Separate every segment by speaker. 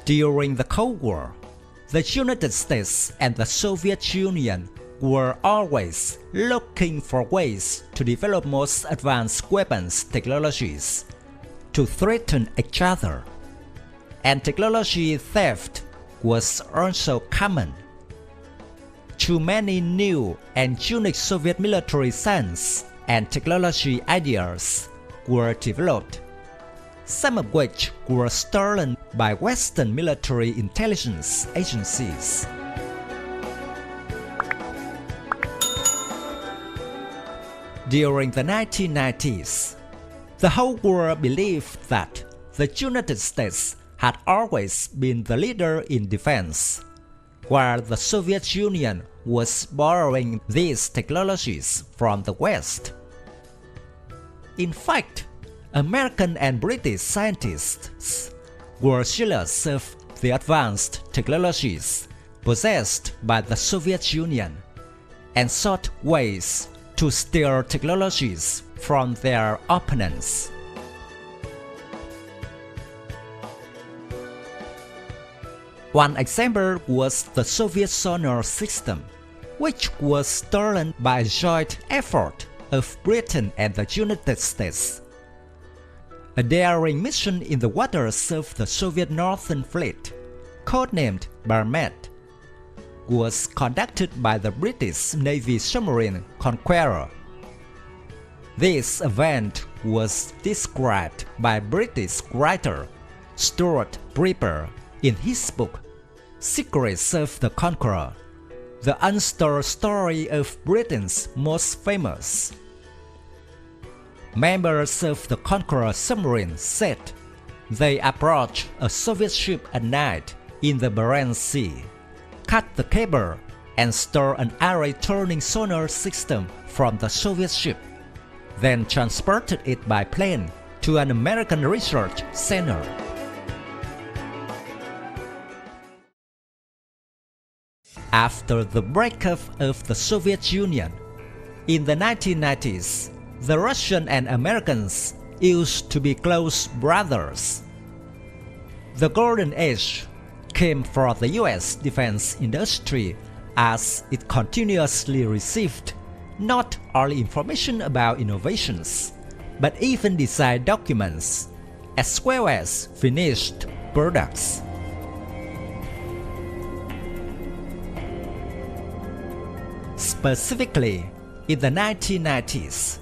Speaker 1: During the Cold War, the United States and the Soviet Union were always looking for ways to develop most advanced weapons technologies to threaten each other, and technology theft was also common. Too many new and unique Soviet military science and technology ideas were developed, some of which were stolen by Western military intelligence agencies. During the 1990s, the whole world believed that the United States had always been the leader in defense, while the Soviet Union was borrowing these technologies from the West. In fact, American and British scientists were jealous of the advanced technologies possessed by the Soviet Union and sought ways to steal technologies from their opponents. One example was the Soviet sonar system, which was stolen by a joint effort of Britain and the United States. A daring mission in the waters of the Soviet Northern Fleet, codenamed Mermaid, was conducted by the British Navy submarine Conqueror. This event was described by British writer Stuart Breber in his book Secrets of the Conqueror, the untold story of Britain's most famous. Members of the Conqueror submarine said they approached a Soviet ship at night in the Barents Sea, cut the cable, and stole an array-turning sonar system from the Soviet ship, then transported it by plane to an American research center. After the breakup of the Soviet Union, in the 1990s, the Russians and Americans used to be close brothers. The golden age came for the US defense industry as it continuously received not only information about innovations, but even design documents, as well as finished products. Specifically, in the 1990s,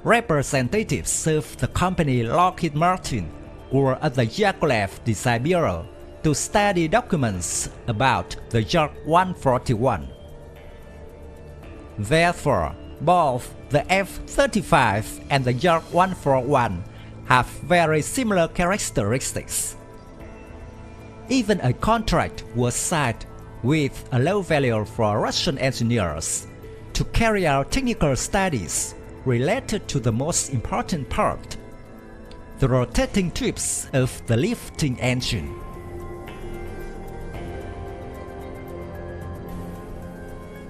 Speaker 1: representatives of the company Lockheed Martin were at the Yakolev Design Bureau to study documents about the Yak 141. Therefore, both the F-35 and the Yak 141 have very similar characteristics. Even a contract was signed with a low value for Russian engineers to carry out technical studies related to the most important part, the rotating tubes of the lifting engine.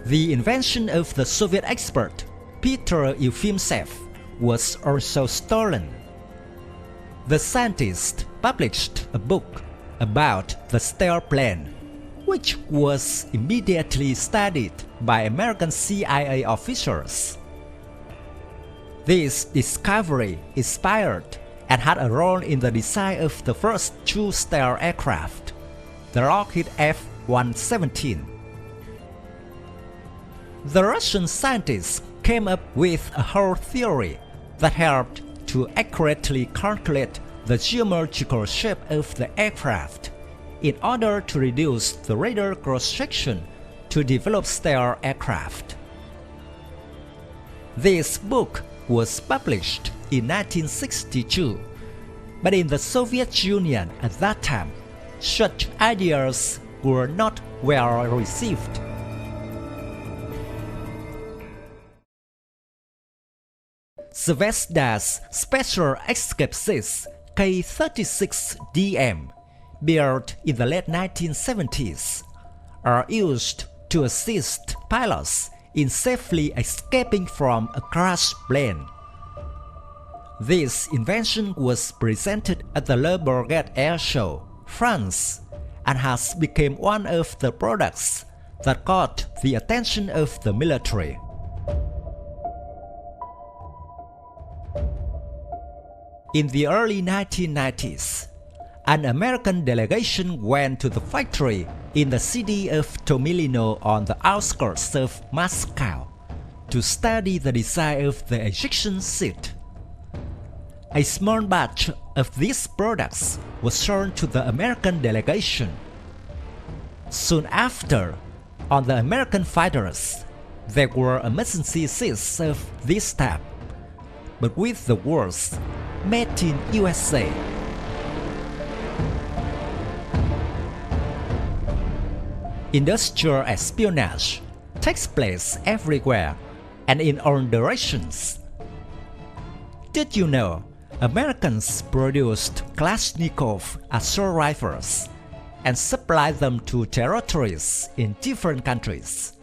Speaker 1: The invention of the Soviet expert Peter Yefimtsev was also stolen. The scientist published a book about the stealth plane, which was immediately studied by American CIA officials. This discovery inspired and had a role in the design of the first two stealth aircraft, the Lockheed F-117. The Russian scientists came up with a whole theory that helped to accurately calculate the geometrical shape of the aircraft in order to reduce the radar cross-section to develop stealth aircraft. This book was published in 1962, but in the Soviet Union at that time, such ideas were not well received. Zvezda's Special Escape Sys K-36DM, built in the late 1970s, are used to assist pilots in safely escaping from a crashed plane. This invention was presented at the Le Bourget Air Show, France, and has become one of the products that caught the attention of the military. In the early 1990s, an American delegation went to the factory in the city of Tomilino on the outskirts of Moscow to study the design of the ejection seat. A small batch of these products was shown to the American delegation. Soon after, on the American fighters, there were emergency seats of this type, but with the words "Made in USA." Industrial espionage takes place everywhere and in all directions. Did you know Americans produced Kalashnikov assault rifles and supplied them to territories in different countries?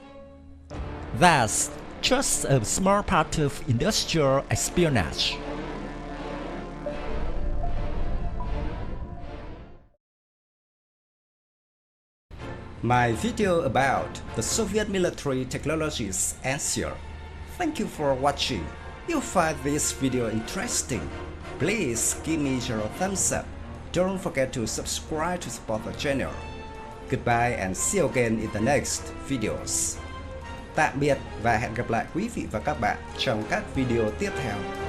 Speaker 1: That's just a small part of industrial espionage. My video about the Soviet military technologies ends here. Thank you for watching. If you find this video interesting, please give me your thumbs up. Don't forget to subscribe to support the channel. Goodbye and see you again in the next videos. Tạm biệt và hẹn gặp lại quý vị và các bạn trong các video tiếp theo.